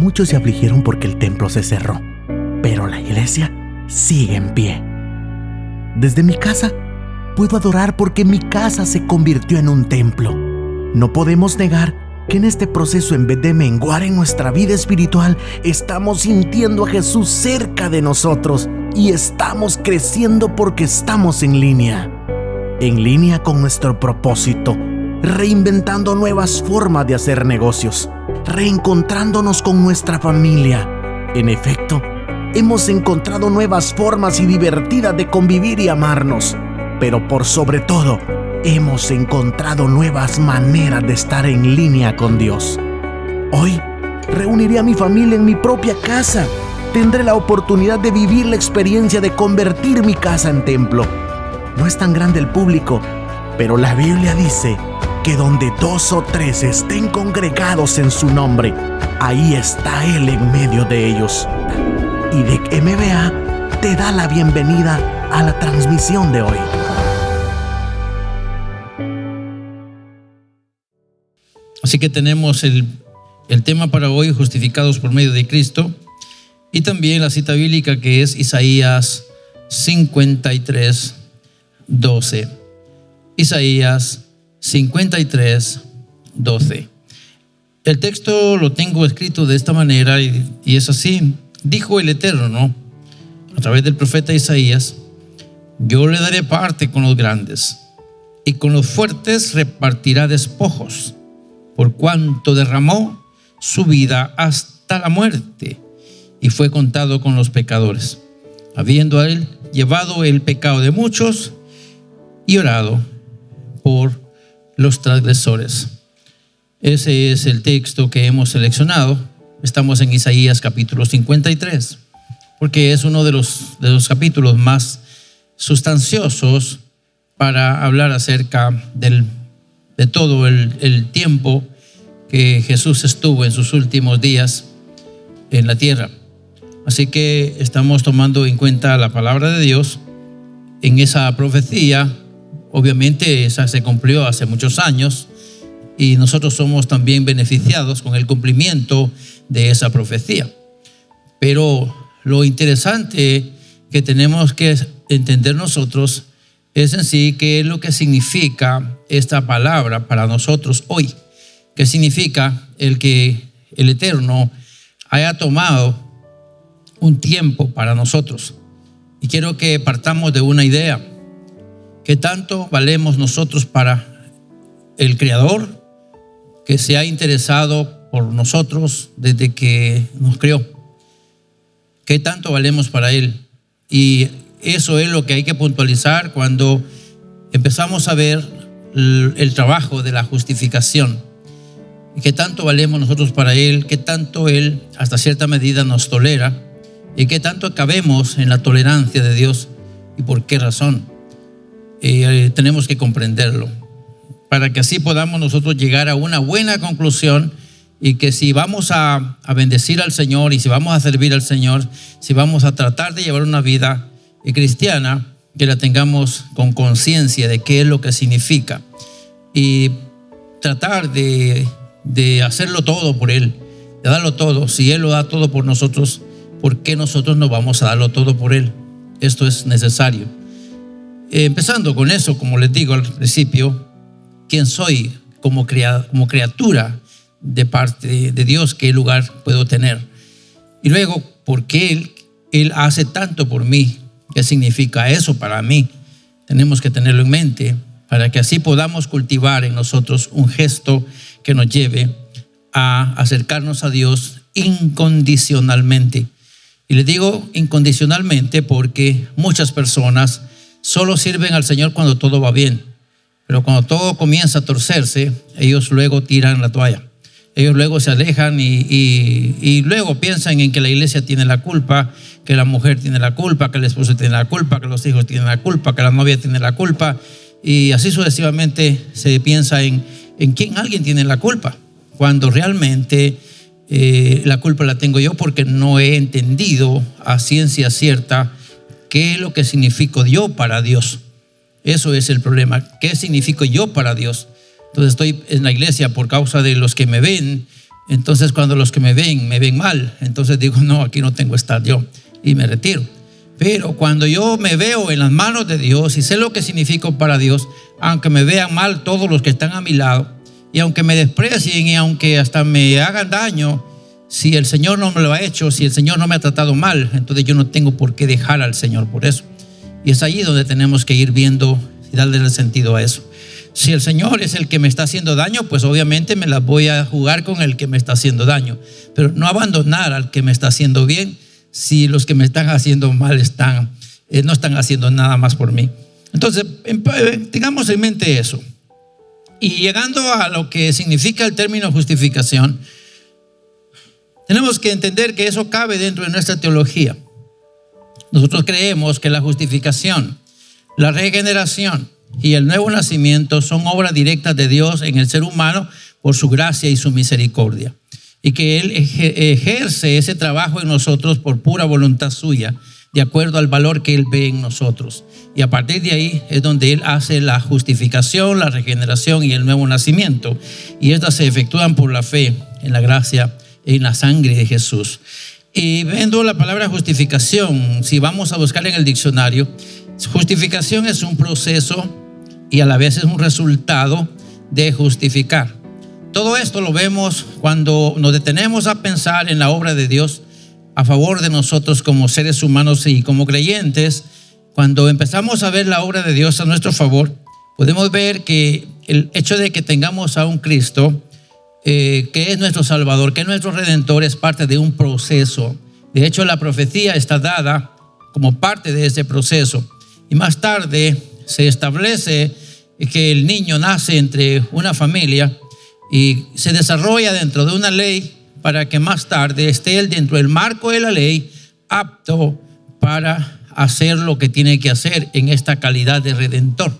Muchos se afligieron porque el templo se cerró, pero la iglesia sigue en pie. Desde mi casa puedo adorar porque mi casa se convirtió en un templo. No podemos negar que en este proceso, en vez de menguar en nuestra vida espiritual, estamos sintiendo a Jesús cerca de nosotros y estamos creciendo porque estamos en línea con nuestro propósito, reinventando nuevas formas de hacer negocios, reencontrándonos con nuestra familia. En efecto, hemos encontrado nuevas formas y divertidas de convivir y amarnos, pero por sobre todo, hemos encontrado nuevas maneras de estar en línea con Dios. Hoy, reuniré a mi familia en mi propia casa. Tendré la oportunidad de vivir la experiencia de convertir mi casa en templo. No es tan grande el público, pero la Biblia dice que donde 2 o 3 estén congregados en su nombre, ahí está Él en medio de ellos. IDEC MBA te da la bienvenida a la transmisión de hoy. Así que tenemos el tema para hoy, justificados por medio de Cristo, y también la cita bíblica que es Isaías 53, 12. Isaías 53, 12. El texto lo tengo escrito de esta manera y es así. Dijo el Eterno, a través del profeta Isaías: yo le daré parte con los grandes, y con los fuertes repartirá despojos, por cuanto derramó su vida hasta la muerte, y fue contado con los pecadores, habiendo a él llevado el pecado de muchos y orado por los transgresores. Ese es el texto que hemos seleccionado. Estamos en Isaías capítulo 53, porque es uno de los capítulos más sustanciosos para hablar acerca de todo el tiempo que Jesús estuvo en sus últimos días en la tierra. Así que estamos tomando en cuenta la palabra de Dios en esa profecía. Obviamente esa se cumplió hace muchos años y nosotros somos también beneficiados con el cumplimiento de esa profecía. Pero lo interesante que tenemos que entender nosotros es en sí qué es lo que significa esta palabra para nosotros hoy. ¿Qué significa el que el Eterno haya tomado un tiempo para nosotros? Y quiero que partamos de una idea. ¿Qué tanto valemos nosotros para el Creador, que se ha interesado por nosotros desde que nos creó? ¿Qué tanto valemos para Él? Y eso es lo que hay que puntualizar cuando empezamos a ver el trabajo de la justificación. ¿Qué tanto valemos nosotros para Él? ¿Qué tanto Él hasta cierta medida nos tolera? ¿Y qué tanto cabemos en la tolerancia de Dios? ¿Y por qué razón? Tenemos que comprenderlo para que así podamos nosotros llegar a una buena conclusión, y que si vamos a bendecir al Señor y si vamos a servir al Señor, si vamos a tratar de llevar una vida cristiana, que la tengamos con conciencia de qué es lo que significa y tratar de hacerlo todo por Él, de darlo todo. Si Él lo da todo por nosotros, ¿por qué nosotros no vamos a darlo todo por Él? Esto es necesario. Empezando con eso, como les digo al principio, ¿quién soy como criatura de parte de Dios? ¿Qué lugar puedo tener? Y luego, ¿por qué Él hace tanto por mí? ¿Qué significa eso para mí? Tenemos que tenerlo en mente para que así podamos cultivar en nosotros un gesto que nos lleve a acercarnos a Dios incondicionalmente. Y les digo incondicionalmente porque muchas personas solo sirven al Señor cuando todo va bien, pero cuando todo comienza a torcerse, ellos luego tiran la toalla. Ellos luego se alejan y luego piensan en que la iglesia tiene la culpa, que la mujer tiene la culpa, que el esposo tiene la culpa, que los hijos tienen la culpa, que la novia tiene la culpa, y así sucesivamente se piensa en quién alguien tiene la culpa, cuando realmente la culpa la tengo yo porque no he entendido a ciencia cierta qué es lo que significo yo para Dios. Eso es el problema. ¿Qué significo yo para Dios? Entonces estoy en la iglesia por causa de los que me ven Entonces cuando los que me ven mal, entonces digo, no, aquí no tengo que estar yo y me retiro. Pero cuando yo me veo en las manos de Dios y sé lo que significo para Dios, aunque me vean mal todos los que están a mi lado, y aunque me desprecien y aunque hasta me hagan daño, si el Señor no me lo ha hecho, si el Señor no me ha tratado mal, entonces yo no tengo por qué dejar al Señor por eso. Y es allí donde tenemos que ir viendo y darle el sentido a eso. Si el Señor es el que me está haciendo daño, pues obviamente me las voy a jugar con el que me está haciendo daño, pero no abandonar al que me está haciendo bien si los que me están haciendo mal no están haciendo nada más por mí. Entonces, tengamos en mente eso. Y llegando a lo que significa el término justificación, tenemos que entender que eso cabe dentro de nuestra teología. Nosotros creemos que la justificación, la regeneración y el nuevo nacimiento son obras directas de Dios en el ser humano por su gracia y su misericordia, y que Él ejerce ese trabajo en nosotros por pura voluntad suya, de acuerdo al valor que Él ve en nosotros. Y a partir de ahí es donde Él hace la justificación, la regeneración y el nuevo nacimiento, y estas se efectúan por la fe en la gracia y en la sangre de Jesús. Y viendo la palabra justificación, si vamos a buscar en el diccionario, justificación es un proceso y a la vez es un resultado de justificar. Todo esto lo vemos cuando nos detenemos a pensar en la obra de Dios a favor de nosotros como seres humanos y como creyentes. Cuando empezamos a ver la obra de Dios a nuestro favor, podemos ver que el hecho de que tengamos a un Cristo que es nuestro Salvador, que es nuestro Redentor, es parte de un proceso. De hecho, la profecía está dada como parte de ese proceso. Y más tarde se establece que el niño nace entre una familia y se desarrolla dentro de una ley para que más tarde esté él dentro del marco de la ley, apto para hacer lo que tiene que hacer en esta calidad de Redentor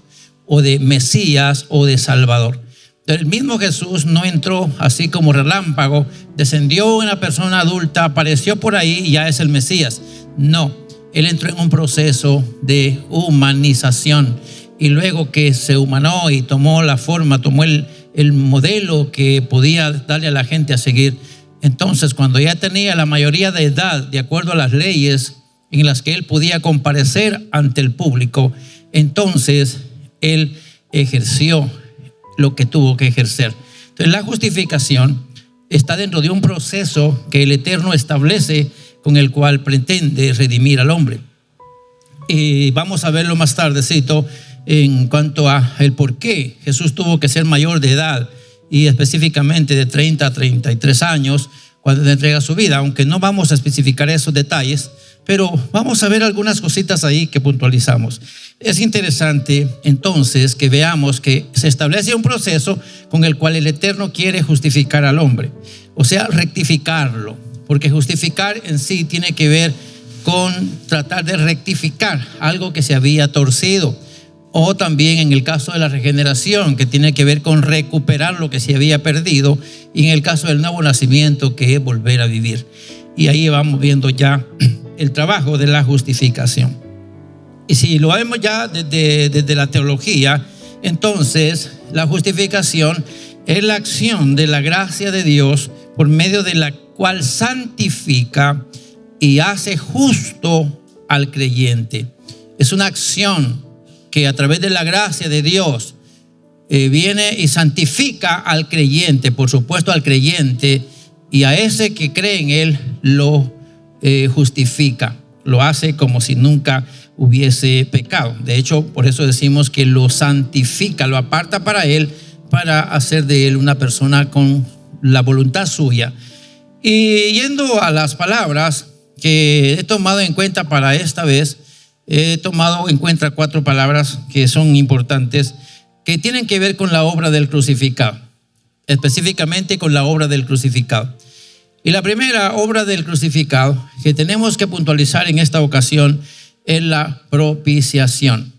o de Mesías o de Salvador. El mismo Jesús no entró así como relámpago, descendió una persona adulta, apareció por ahí y ya es el Mesías. No, Él entró en un proceso de humanización, y luego que se humanó y tomó la forma, tomó el modelo que podía darle a la gente a seguir. Entonces, cuando ya tenía la mayoría de edad, de acuerdo a las leyes en las que Él podía comparecer ante el público, entonces Él ejerció lo que tuvo que ejercer. Entonces, la justificación está dentro de un proceso que el Eterno establece, con el cual pretende redimir al hombre. Y vamos a verlo más tardecito en cuanto a el por qué Jesús tuvo que ser mayor de edad, y específicamente de 30 a 33 años cuando le entrega su vida, aunque no vamos a especificar esos detalles, pero vamos a ver algunas cositas ahí que puntualizamos. Es interesante entonces que veamos que se establece un proceso con el cual el Eterno quiere justificar al hombre, o sea, rectificarlo, porque justificar en sí tiene que ver con tratar de rectificar algo que se había torcido, o también en el caso de la regeneración, que tiene que ver con recuperar lo que se había perdido, y en el caso del nuevo nacimiento, que es volver a vivir. Y ahí vamos viendo ya el trabajo de la justificación. Y si lo vemos ya desde la teología, entonces la justificación es la acción de la gracia de Dios por medio de la cual santifica y hace justo al creyente. Es una acción que a través de la gracia de Dios viene y santifica al creyente, por supuesto al creyente, y a ese que cree en Él lo justifica, lo hace como si nunca hubiese pecado. De hecho, por eso decimos que lo santifica, lo aparta para Él, para hacer de Él una persona con la voluntad suya. Y yendo a las palabras que he tomado en cuenta para esta vez, he tomado en cuenta 4 palabras que son importantes, que tienen que ver con la obra del crucificado, específicamente con la obra del crucificado. Y la primera obra del crucificado que tenemos que puntualizar en esta ocasión es la propiciación.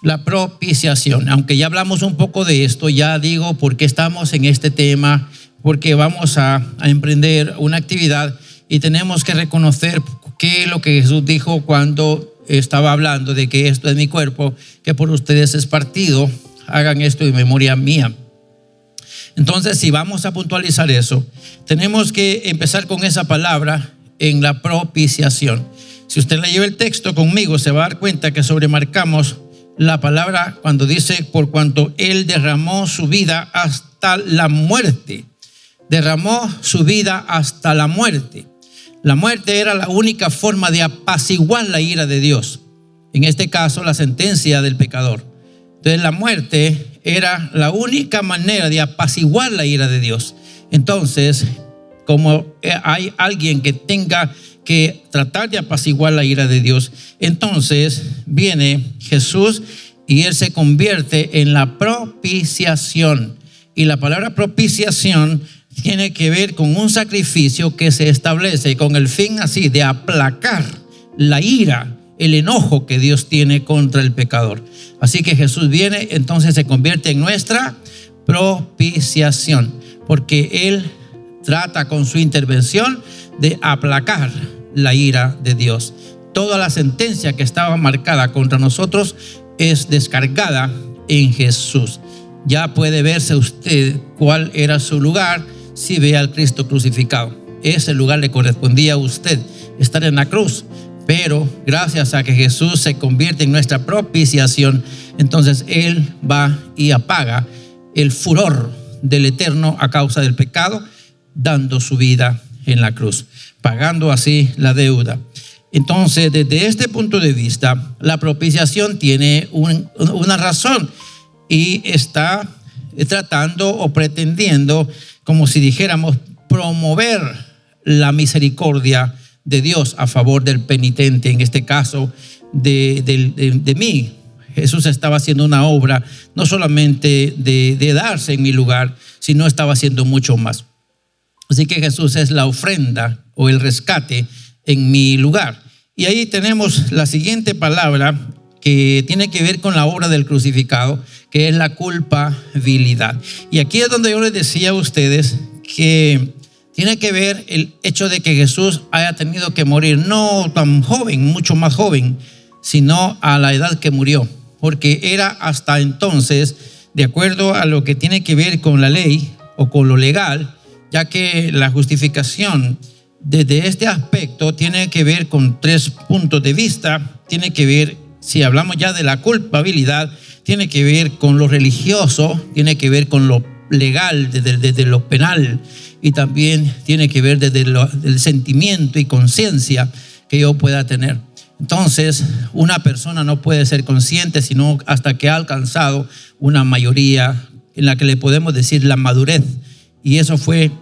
La propiciación, aunque ya hablamos un poco de esto, ya digo por qué estamos en este tema, porque vamos a emprender una actividad y tenemos que reconocer qué es lo que Jesús dijo cuando estaba hablando de que esto es mi cuerpo, que por ustedes es partido, hagan esto en memoria mía. Entonces, si vamos a puntualizar eso, tenemos que empezar con esa palabra en la propiciación. Si usted le lleva el texto conmigo, se va a dar cuenta que sobremarcamos la palabra cuando dice, por cuanto Él derramó su vida hasta la muerte. Derramó su vida hasta la muerte. La muerte era la única forma de apaciguar la ira de Dios. En este caso, la sentencia del pecador. Entonces, la muerte era la única manera de apaciguar la ira de Dios. Entonces, como hay alguien que tenga que tratar de apaciguar la ira de Dios, entonces viene Jesús y Él se convierte en la propiciación. Y la palabra propiciación tiene que ver con un sacrificio que se establece con el fin así de aplacar la ira, el enojo que Dios tiene contra el pecador. Así que Jesús viene, entonces se convierte en nuestra propiciación, porque Él trata con su intervención de aplacar la ira de Dios. Toda la sentencia que estaba marcada contra nosotros es descargada en Jesús. Ya puede verse usted cuál era su lugar si ve al Cristo crucificado. Ese lugar le correspondía a usted, estar en la cruz. Pero gracias a que Jesús se convierte en nuestra propiciación, entonces Él va y apaga el furor del Eterno a causa del pecado, dando su vida en la cruz, pagando así la deuda. Entonces, desde este punto de vista, la propiciación tiene una razón y está tratando o pretendiendo, como si dijéramos, promover la misericordia de Dios a favor del penitente, en este caso de mí. Jesús estaba haciendo una obra no solamente de darse en mi lugar, sino estaba haciendo mucho más. Así que Jesús es la ofrenda o el rescate en mi lugar. Y ahí tenemos la siguiente palabra que tiene que ver con la obra del crucificado, que es la culpabilidad. Y aquí es donde yo les decía a ustedes que tiene que ver el hecho de que Jesús haya tenido que morir no tan joven, mucho más joven, sino a la edad que murió, porque era hasta entonces, de acuerdo a lo que tiene que ver con la ley o con lo legal, ya que la justificación desde este aspecto tiene que ver con 3 puntos de vista. Tiene que ver, si hablamos ya de la culpabilidad, tiene que ver con lo religioso, tiene que ver con lo legal, desde lo penal, y también tiene que ver desde el sentimiento y conciencia que yo pueda tener. Entonces, una persona no puede ser consciente sino hasta que ha alcanzado una mayoría en la que le podemos decir la madurez. Y eso fue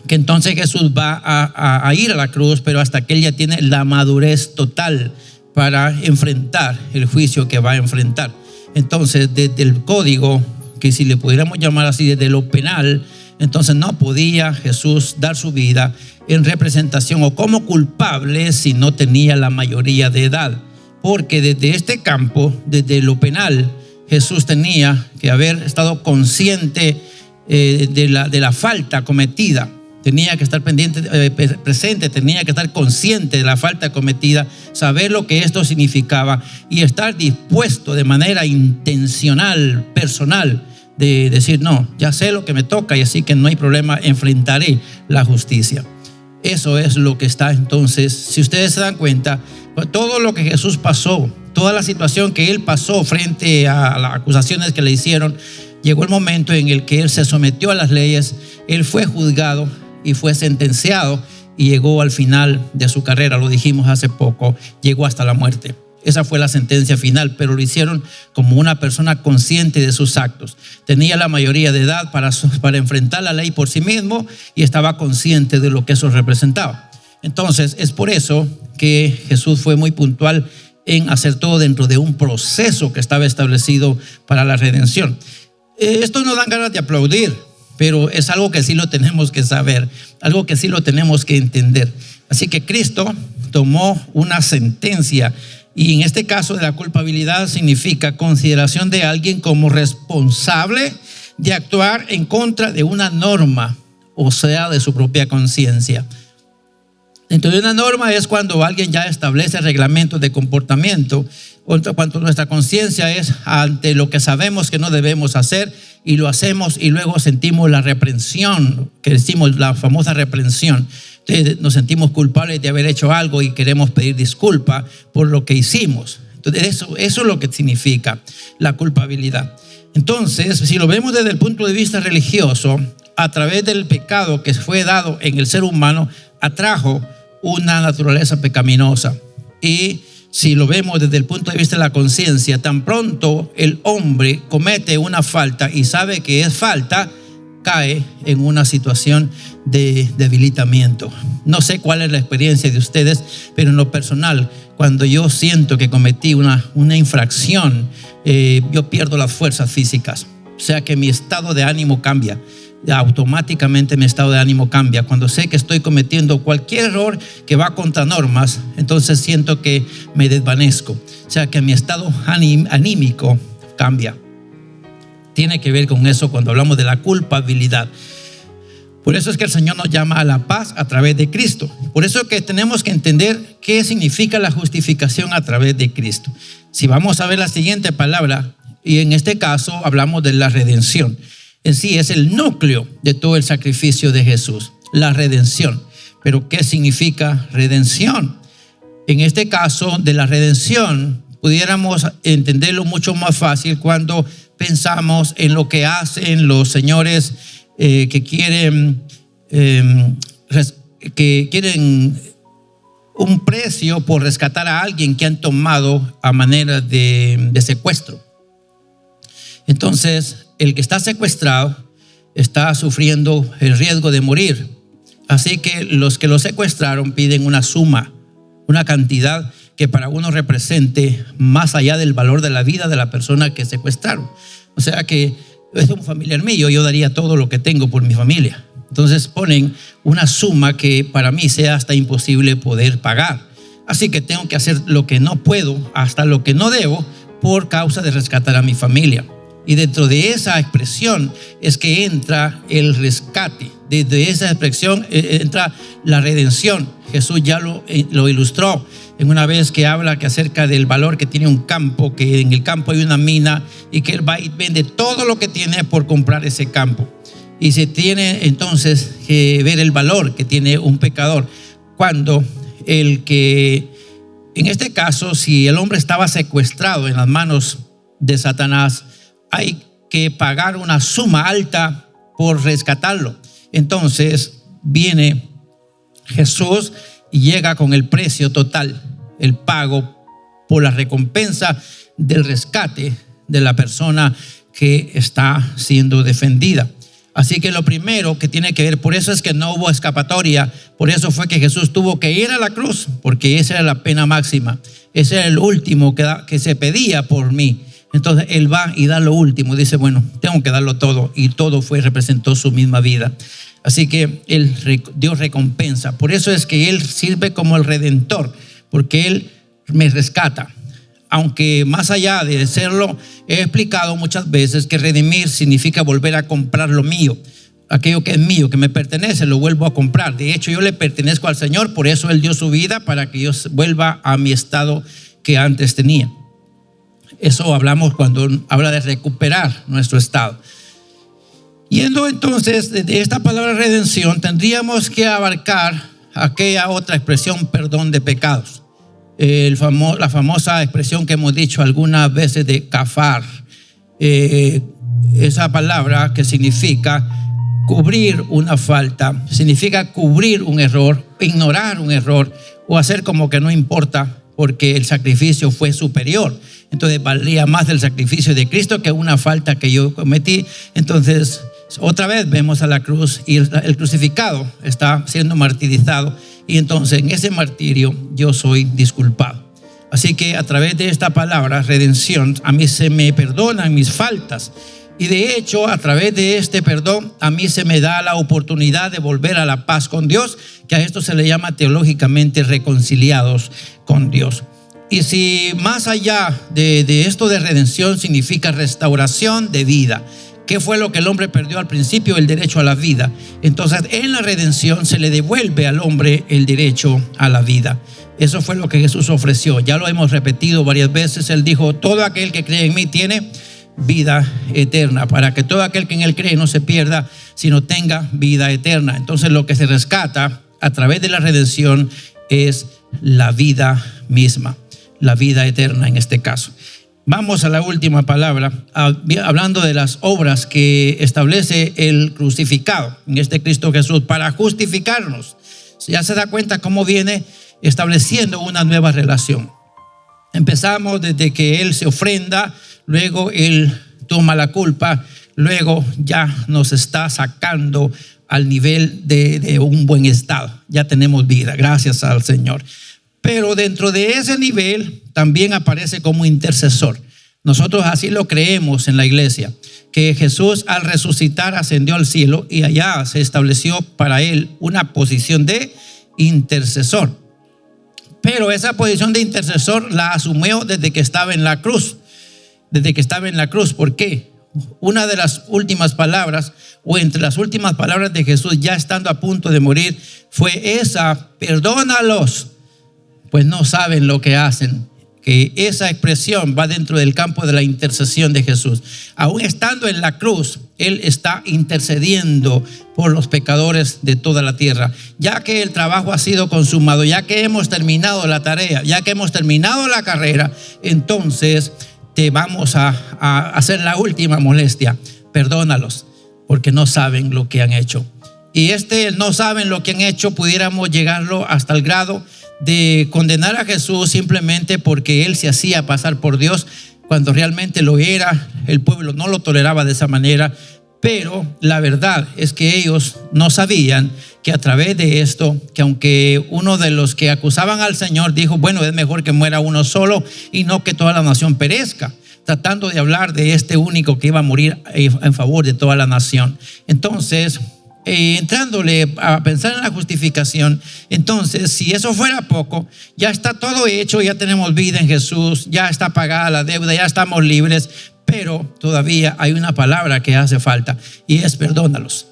que entonces Jesús va a ir a la cruz, pero hasta que Él ya tiene la madurez total para enfrentar el juicio que va a enfrentar. Entonces, desde el código, que si le pudiéramos llamar así, desde lo penal, entonces no podía Jesús dar su vida en representación o como culpable si no tenía la mayoría de edad. Porque desde este campo, desde lo penal, Jesús tenía que haber estado consciente de la falta cometida. Tenía que estar presente, tenía que estar consciente de la falta cometida, saber lo que esto significaba y estar dispuesto de manera intencional, personal, de decir, no, ya sé lo que me toca y así que no hay problema, enfrentaré la justicia. Eso es lo que está entonces, si ustedes se dan cuenta, todo lo que Jesús pasó, toda la situación que Él pasó frente a las acusaciones que le hicieron, llegó el momento en el que Él se sometió a las leyes, Él fue juzgado y fue sentenciado y llegó al final de su carrera, lo dijimos hace poco, llegó hasta la muerte. Esa fue la sentencia final, pero lo hicieron como una persona consciente de sus actos. Tenía la mayoría de edad para enfrentar la ley por sí mismo y estaba consciente de lo que eso representaba. Entonces, es por eso que Jesús fue muy puntual en hacer todo dentro de un proceso que estaba establecido para la redención. Esto nos dan ganas de aplaudir, pero es algo que sí lo tenemos que saber, algo que sí lo tenemos que entender. Así que Cristo tomó una sentencia. Y en este caso de la culpabilidad significa consideración de alguien como responsable de actuar en contra de una norma, o sea, de su propia conciencia. Dentro de una norma es cuando alguien ya establece reglamentos de comportamiento, cuando nuestra conciencia es ante lo que sabemos que no debemos hacer y lo hacemos y luego sentimos la reprensión, que decimos la famosa reprensión. Entonces nos sentimos culpables de haber hecho algo y queremos pedir disculpa por lo que hicimos. Entonces eso es lo que significa la culpabilidad. Entonces, si lo vemos desde el punto de vista religioso, a través del pecado que fue dado en el ser humano, atrajo una naturaleza pecaminosa. Y si lo vemos desde el punto de vista de la conciencia, tan pronto el hombre comete una falta y sabe que es falta, cae en una situación de debilitamiento. No sé cuál es la experiencia de ustedes, pero en lo personal, cuando yo siento que cometí una infracción, yo pierdo las fuerzas físicas. O sea que mi estado de ánimo cambia. Automáticamente mi estado de ánimo cambia. Cuando sé que estoy cometiendo cualquier error que va contra normas, entonces siento que me desvanezco. O sea que mi estado anímico cambia. Tiene que ver con eso cuando hablamos de la culpabilidad. Por eso es que el Señor nos llama a la paz a través de Cristo. Por eso es que tenemos que entender qué significa la justificación a través de Cristo. Si vamos a ver la siguiente palabra, y en este caso hablamos de la redención. En sí es el núcleo de todo el sacrificio de Jesús, la redención. Pero ¿qué significa redención? En este caso de la redención, pudiéramos entenderlo mucho más fácil cuando pensamos en lo que hacen los señores que quieren un precio por rescatar a alguien que han tomado a manera de secuestro. Entonces, el que está secuestrado está sufriendo el riesgo de morir. Así que los que lo secuestraron piden una suma, una cantidad que para uno represente más allá del valor de la vida de la persona que secuestraron. O sea que es un familiar mío, yo daría todo lo que tengo por mi familia. Entonces ponen una suma que para mí sea hasta imposible poder pagar. Así que tengo que hacer lo que no puedo, hasta lo que no debo, por causa de rescatar a mi familia. Y dentro de esa expresión es que entra el rescate. Desde esa expresión entra la redención. Jesús ya lo ilustró en una vez que habla que acerca del valor que tiene un campo, que en el campo hay una mina y que él va y vende todo lo que tiene por comprar ese campo. Y se tiene entonces que ver el valor que tiene un pecador cuando el que, en este caso, si el hombre estaba secuestrado en las manos de Satanás, hay que pagar una suma alta por rescatarlo. Entonces viene Jesús y llega con el precio total, el pago por la recompensa del rescate de la persona que está siendo defendida. Así que lo primero que tiene que ver, por eso es que no hubo escapatoria, por eso fue que Jesús tuvo que ir a la cruz, porque esa era la pena máxima, ese era el último que se pedía por mí. Entonces él va y da lo último, dice, bueno, tengo que darlo todo, y todo representó su misma vida. Así que Dios recompensa. Por eso es que él sirve como el redentor, porque él me rescata. Aunque más allá de serlo, he explicado muchas veces que redimir significa volver a comprar lo mío. Aquello que es mío, que me pertenece, lo vuelvo a comprar. De hecho, yo le pertenezco al Señor, por eso él dio su vida para que yo vuelva a mi estado que antes tenía. Eso hablamos cuando habla de recuperar nuestro estado. Yendo entonces de esta palabra redención, tendríamos que abarcar aquella otra expresión, perdón de pecados. La famosa expresión que hemos dicho algunas veces de kafar. Esa palabra que significa cubrir una falta, significa cubrir un error, ignorar un error o hacer como que no importa porque el sacrificio fue superior. Entonces valía más del sacrificio de Cristo que una falta que yo cometí. Entonces otra vez vemos a la cruz y el crucificado está siendo martirizado, y entonces en ese martirio yo soy disculpado. Así que a través de esta palabra redención, a mí se me perdonan mis faltas, y de hecho a través de este perdón a mí se me da la oportunidad de volver a la paz con Dios, que a esto se le llama teológicamente reconciliados con Dios. Y si más allá de esto de redención significa restauración de vida, ¿qué fue lo que el hombre perdió al principio? El derecho a la vida. Entonces en la redención se le devuelve al hombre el derecho a la vida. Eso fue lo que Jesús ofreció. Ya lo hemos repetido varias veces. Él dijo, todo aquel que cree en mí tiene vida eterna, para que todo aquel que en él cree no se pierda, sino tenga vida eterna. Entonces lo que se rescata a través de la redención es la vida misma, la vida eterna en este caso. Vamos a la última palabra, hablando de las obras que establece el crucificado, en este Cristo Jesús, para justificarnos. Ya se da cuenta cómo viene estableciendo una nueva relación. Empezamos desde que Él se ofrenda, luego Él toma la culpa, luego ya nos está sacando al nivel de un buen estado. Ya tenemos vida, gracias al Señor. Pero dentro de ese nivel también aparece como intercesor. Nosotros así lo creemos en la iglesia, que Jesús al resucitar ascendió al cielo y allá se estableció para Él una posición de intercesor. Pero esa posición de intercesor la asumió desde que estaba en la cruz. Desde que estaba en la cruz. ¿Por qué? Una de las últimas palabras, o entre las últimas palabras de Jesús, ya estando a punto de morir, fue esa: perdónalos, pues no saben lo que hacen. Que esa expresión va dentro del campo de la intercesión de Jesús. Aún estando en la cruz, Él está intercediendo por los pecadores de toda la tierra. Ya que el trabajo ha sido consumado, ya que hemos terminado la tarea, ya que hemos terminado la carrera, entonces te vamos a hacer la última molestia: perdónalos, porque no saben lo que han hecho. Y no saben lo que han hecho, pudiéramos llegarlo hasta el grado de condenar a Jesús simplemente porque Él se hacía pasar por Dios cuando realmente lo era. El pueblo no lo toleraba de esa manera, pero la verdad es que ellos no sabían que a través de esto, que aunque uno de los que acusaban al Señor dijo: bueno, es mejor que muera uno solo y no que toda la nación perezca, tratando de hablar de este único que iba a morir en favor de toda la nación. Entonces, entrándole a pensar en la justificación, entonces, si eso fuera poco, ya está todo hecho, ya tenemos vida en Jesús, ya está pagada la deuda, ya estamos libres, pero todavía hay una palabra que hace falta, y es: perdónalos,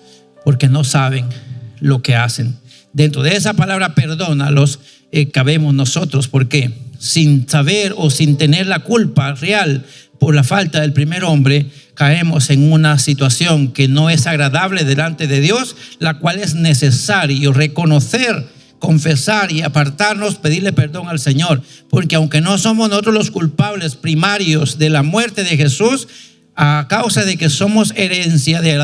porque no saben lo que hacen. Dentro de esa palabra perdónalos cabemos nosotros, porque sin saber o sin tener la culpa real por la falta del primer hombre, caemos en una situación que no es agradable delante de Dios, la cual es necesario reconocer, confesar y apartarnos, pedirle perdón al Señor, porque aunque no somos nosotros los culpables primarios de la muerte de Jesús, a causa de que somos herencia del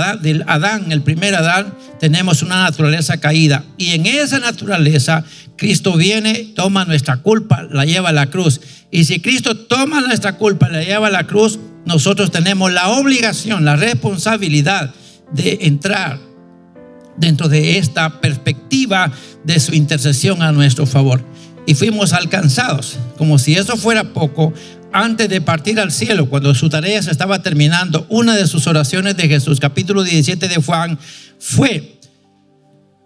Adán, el primer Adán, tenemos una naturaleza caída, y en esa naturaleza Cristo viene, toma nuestra culpa, la lleva a la cruz. Y si Cristo toma nuestra culpa, la lleva a la cruz, nosotros tenemos la obligación, la responsabilidad de entrar dentro de esta perspectiva de su intercesión a nuestro favor. Y fuimos alcanzados, como si eso fuera poco. Antes de partir al cielo, cuando su tarea se estaba terminando, una de sus oraciones de Jesús, capítulo 17 de Juan, fue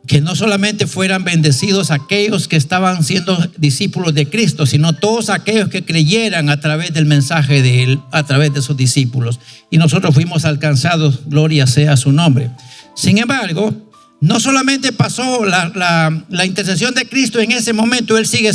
que no solamente fueran bendecidos aquellos que estaban siendo discípulos de Cristo, sino todos aquellos que creyeran a través del mensaje de Él, a través de sus discípulos. Y nosotros fuimos alcanzados, gloria sea su nombre. Sin embargo, no solamente pasó la intercesión de Cristo en ese momento, Él sigue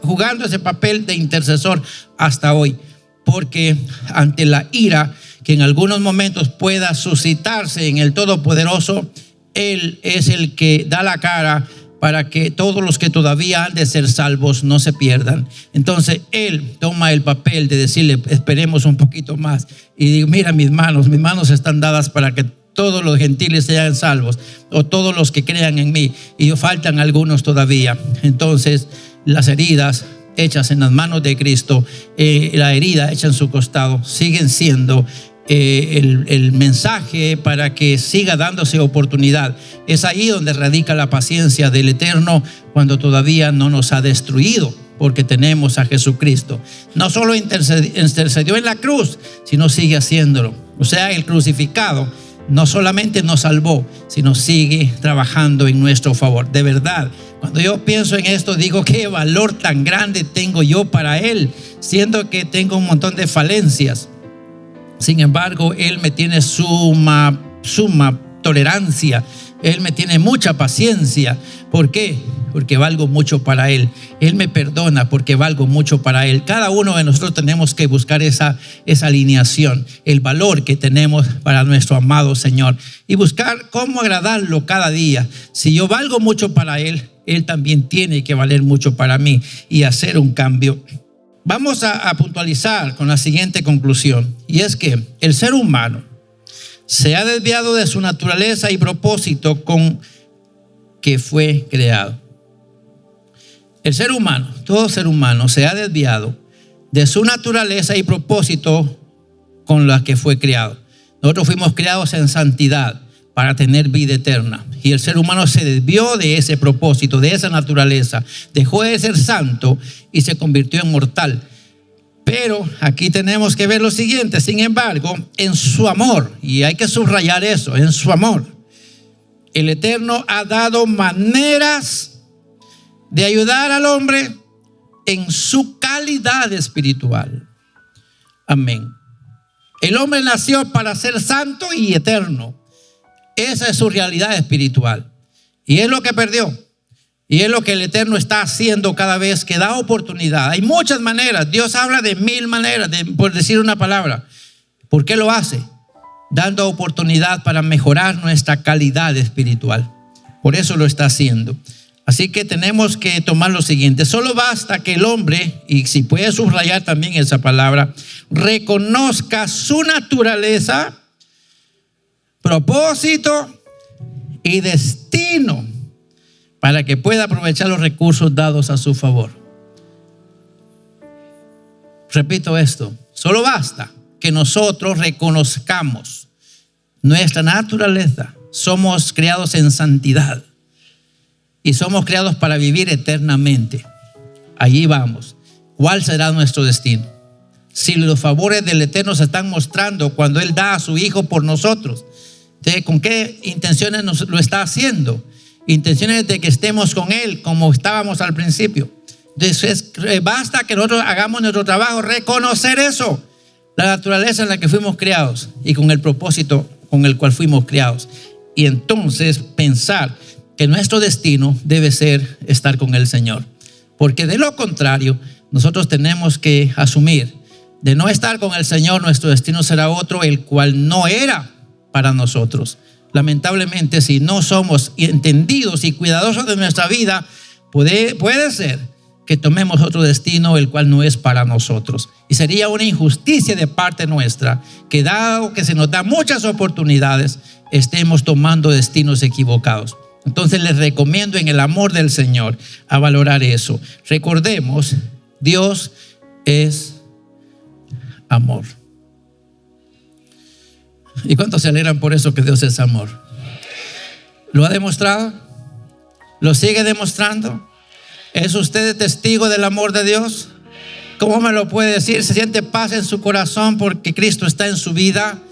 jugando ese papel de intercesor hasta hoy, porque ante la ira que en algunos momentos pueda suscitarse en el Todopoderoso, Él es el que da la cara para que todos los que todavía han de ser salvos no se pierdan. Entonces Él toma el papel de decirle: esperemos un poquito más. Y digo: mira, mis manos están dadas para que todos los gentiles sean salvos, o todos los que crean en mí, y faltan algunos todavía. Entonces las heridas hechas en las manos de Cristo, la herida hecha en su costado, siguen siendo el mensaje para que siga dándose oportunidad. Es ahí donde radica la paciencia del Eterno, cuando todavía no nos ha destruido, porque tenemos a Jesucristo. No solo intercedió en la cruz, sino sigue haciéndolo. O sea, el crucificado no solamente nos salvó, sino sigue trabajando en nuestro favor. De verdad, cuando yo pienso en esto, digo: qué valor tan grande tengo yo para Él, siendo que tengo un montón de falencias. Sin embargo, Él me tiene suma tolerancia Él me tiene mucha paciencia. ¿Por qué? Porque valgo mucho para Él. Él me perdona porque valgo mucho para Él. Cada uno de nosotros tenemos que buscar esa alineación, el valor que tenemos para nuestro amado Señor y buscar cómo agradarlo cada día. Si yo valgo mucho para Él, Él también tiene que valer mucho para mí y hacer un cambio. Vamos a puntualizar con la siguiente conclusión, y es que el ser humano se ha desviado de su naturaleza y propósito con que fue creado. El ser humano, todo ser humano se ha desviado de su naturaleza y propósito con la que fue creado. Nosotros fuimos creados en santidad para tener vida eterna. Y el ser humano se desvió de ese propósito, de esa naturaleza. Dejó de ser santo y se convirtió en mortal. Pero aquí tenemos que ver lo siguiente. Sin embargo, en su amor, y hay que subrayar eso, en su amor, el Eterno ha dado maneras de ayudar al hombre en su calidad espiritual. Amén. El hombre nació para ser santo y eterno. Esa es su realidad espiritual. Y es lo que perdió. Y es lo que el Eterno está haciendo cada vez que da oportunidad. Hay muchas maneras. Dios habla de 1000 maneras, por decir una palabra. ¿Por qué lo hace? Dando oportunidad para mejorar nuestra calidad espiritual. Por eso lo está haciendo. Así que tenemos que tomar lo siguiente. Solo basta que el hombre, y si puede subrayar también esa palabra, reconozca su naturaleza, propósito y destino para que pueda aprovechar los recursos dados a su favor. Repito esto, solo basta que nosotros reconozcamos nuestra naturaleza. Somos creados en santidad y somos creados para vivir eternamente. Allí vamos. ¿Cuál será nuestro destino? Si los favores del Eterno se están mostrando cuando Él da a su Hijo por nosotros, ¿con qué intenciones nos lo está haciendo? Intenciones de que estemos con Él como estábamos al principio. Entonces basta que nosotros hagamos nuestro trabajo, reconocer eso, la naturaleza en la que fuimos creados y con el propósito con el cual fuimos creados. Y entonces pensar que nuestro destino debe ser estar con el Señor. Porque de lo contrario, nosotros tenemos que asumir, de no estar con el Señor, nuestro destino será otro, el cual no era para nosotros. Lamentablemente, si no somos entendidos y cuidadosos de nuestra vida, puede ser que tomemos otro destino, el cual no es para nosotros. Y sería una injusticia de parte nuestra, que dado que se nos da muchas oportunidades, estemos tomando destinos equivocados. Entonces les recomiendo en el amor del Señor a valorar eso. Recordemos, Dios es amor. ¿Y cuántos se alegran por eso, que Dios es amor? ¿Lo ha demostrado? ¿Lo sigue demostrando? ¿Es usted testigo del amor de Dios? ¿Cómo me lo puede decir? ¿Se siente paz en su corazón porque Cristo está en su vida?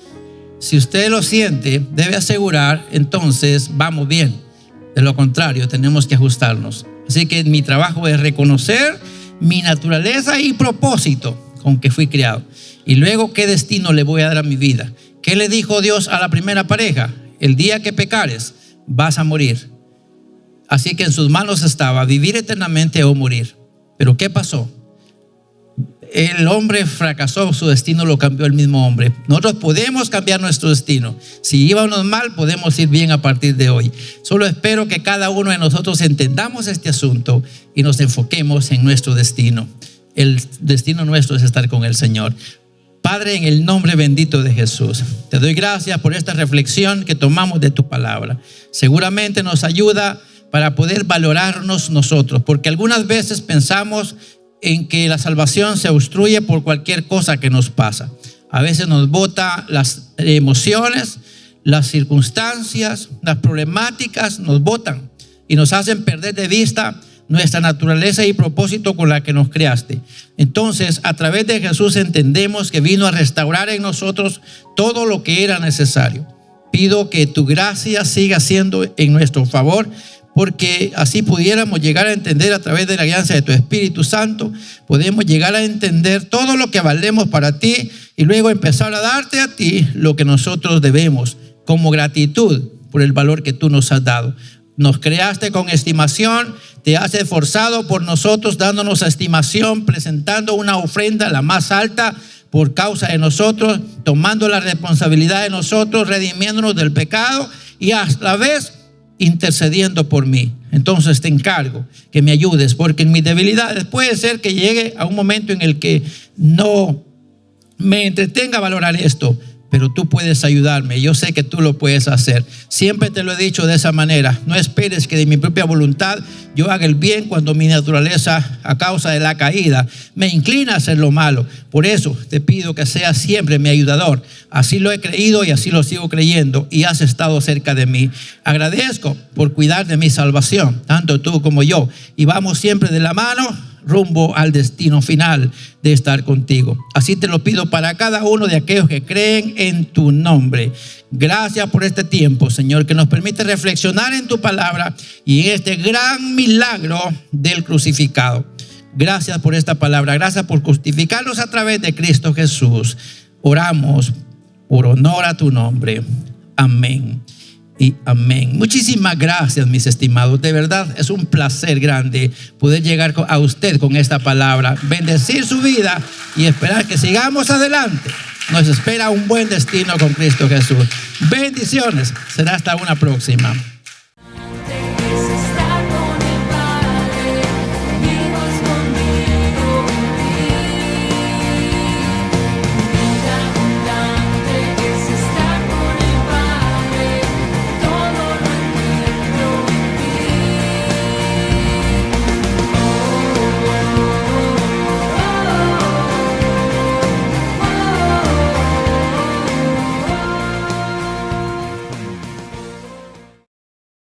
Si usted lo siente, debe asegurar, entonces vamos bien. De lo contrario, tenemos que ajustarnos. Así que mi trabajo es reconocer mi naturaleza y propósito con que fui creado. Y luego, ¿qué destino le voy a dar a mi vida? ¿Qué le dijo Dios a la primera pareja? El día que pecares, vas a morir. Así que en sus manos estaba vivir eternamente o morir. Pero ¿qué pasó? El hombre fracasó, su destino lo cambió el mismo hombre. Nosotros podemos cambiar nuestro destino. Si íbamos mal, podemos ir bien a partir de hoy. Solo espero que cada uno de nosotros entendamos este asunto y nos enfoquemos en nuestro destino. El destino nuestro es estar con el Señor. Padre, en el nombre bendito de Jesús, te doy gracias por esta reflexión que tomamos de tu palabra. Seguramente nos ayuda para poder valorarnos nosotros, porque algunas veces pensamos en que la salvación se obstruye por cualquier cosa que nos pasa. A veces nos bota las emociones, las circunstancias, las problemáticas nos botan y nos hacen perder de vista nuestra naturaleza y propósito con la que nos creaste. Entonces, a través de Jesús entendemos que vino a restaurar en nosotros todo lo que era necesario. Pido que tu gracia siga siendo en nuestro favor, porque así pudiéramos llegar a entender a través de la guianza de tu Espíritu Santo, podemos llegar a entender todo lo que valemos para ti y luego empezar a darte a ti lo que nosotros debemos como gratitud por el valor que tú nos has dado. Nos creaste con estimación, te has esforzado por nosotros, dándonos estimación, presentando una ofrenda la más alta por causa de nosotros, tomando la responsabilidad de nosotros, redimiéndonos del pecado y a la vez intercediendo por mí. Entonces te encargo que me ayudes, porque en mis debilidades puede ser que llegue a un momento en el que no me entretenga a valorar esto, pero tú puedes ayudarme. Yo sé que tú lo puedes hacer. Siempre te lo he dicho de esa manera. No esperes que de mi propia voluntad yo haga el bien cuando mi naturaleza, a causa de la caída, me inclina a hacer lo malo. Por eso te pido que seas siempre mi ayudador. Así lo he creído y así lo sigo creyendo, y has estado cerca de mí. Agradezco por cuidar de mi salvación, tanto tú como yo, y vamos siempre de la mano rumbo al destino final de estar contigo. Así te lo pido para cada uno de aquellos que creen en tu nombre. Gracias por este tiempo, Señor, que nos permite reflexionar en tu palabra y en este gran milagro del crucificado. Gracias por esta palabra. Gracias por justificarnos a través de Cristo Jesús. Oramos por honor a tu nombre. Amén y amén. Muchísimas gracias, mis estimados. De verdad es un placer grande poder llegar a usted con esta palabra, bendecir su vida y esperar que sigamos adelante. Nos espera un buen destino con Cristo Jesús. Bendiciones. Será hasta una próxima.